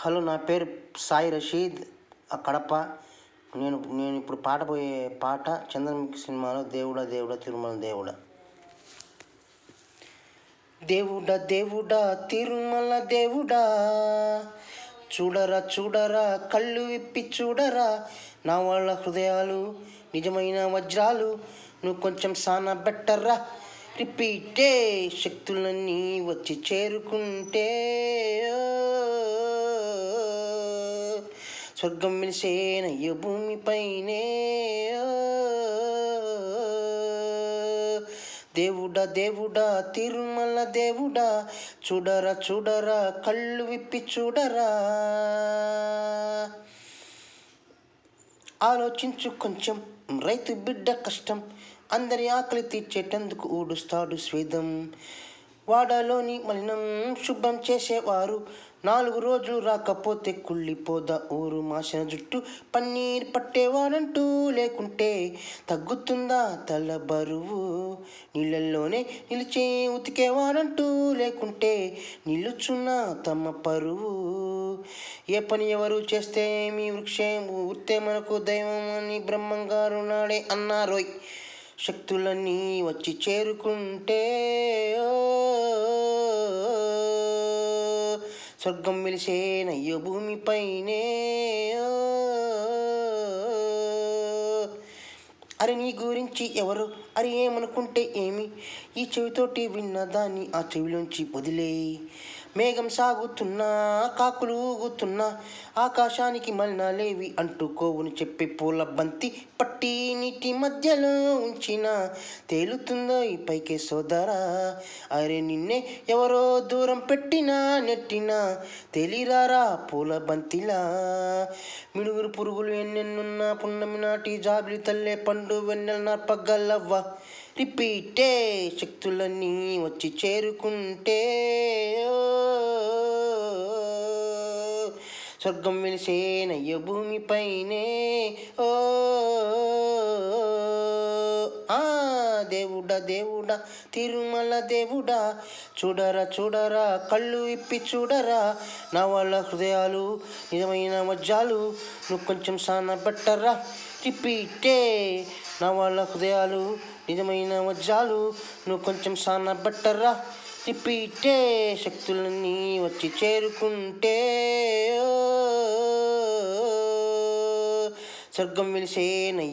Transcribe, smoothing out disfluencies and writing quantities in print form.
Hello, నా పేరు సాయి రషీద్, కడప. నేను ఇప్పుడు పాడబోయే పాట చంద్రముఖి సినిమాలో దేవుడా దేవుడా తిరుమల దేవుడా. దేవుడా దేవుడా తిరుమల దేవుడా, చూడరా చూడరా కళ్ళు విప్పి చూడరా, నా వాళ్ళ హృదయాలు నిజమైన వజ్రాలు, నువ్వు కొంచెం సాన బెట్టర్రా. రిపీటే శక్తులన్నీ వచ్చి చేరుకుంటే స్వర్గం వెలిసేనయ్య భూమిపైనే. దేవుడా దేవుడా తిరుమల దేవుడా, చూడరా చూడరా కళ్ళు విప్పి చూడరా. ఆలోచించు కొంచెం, రైతు బిడ్డ కష్టం, అందరి ఆకలి తీర్చేటందుకు ఊడుస్తాడు స్వేదం. వాడలోని మలినం శుభ్రం చేసేవారు, 4 రోజులు రాకపోతే కుళ్ళిపోదా ఊరు. మాసిన జుట్టు పన్నీర్ పట్టేవాడంటూ లేకుంటే తగ్గుతుందా తల బరువు. నీళ్ళల్లోనే నిలిచే ఉతికేవాడంటూ లేకుంటే నిలుచున్నా తమ పరువు. ఏ పని ఎవరు చేస్తే మీ వృక్షం ఊర్తే మనకు దైవం అని బ్రహ్మంగారు నాడే అన్నారోయ్. శక్తులన్నీ వచ్చి చేరుకుంటే స్వర్గం వెలిసేనయ్యో భూమిపైనే. అరే నీ గురించి ఎవరు అరే ఏమనుకుంటే ఏమి, ఈ చెవితోటి విన్నదాన్ని ఆ చెవిలోంచి వదిలే. మేఘం సాగుతున్నా కాకులు ఊగుతున్నా, ఆకాశానికి మలినాలేవి అంటూ కోవును చెప్పే పూల బంతి పట్టి నీటి మధ్యలో ఉంచిన తేలుతుందో ఈ పైకే సోదరా. అరే నిన్నే ఎవరో దూరం పెట్టినా నెట్టినా తేలిరారా పూల బంతిలా. మిడుగురు పురుగులు ఎన్నెన్నున్నా పున్నమి నాటి జాబిలి తల్లే పండు వెన్నెల నార్పగలవ్వ. రిపీటే శక్తులన్నీ వచ్చి చేరుకుంటే స్వర్గం వెలిసేనయ్య భూమిపైనే. దేవుడా దేవుడా తిరుమల దేవుడా, చూడరా చూడరా కళ్ళు ఇప్పి చూడరా, నా వాళ్ళ హృదయాలు నిజమైన వజ్రాలు, నువ్వు కొంచెం సాన బెట్టర్రా. రిపీటే నా వాళ్ళ హృదయాలు నిజమైన వజ్రాలు, నువ్వు కొంచెం సాన బెట్టర్రా. రిపీటే శక్తులన్నీ వచ్చి చేరుకుంటే స్వర్గం వెలిసేనయ్య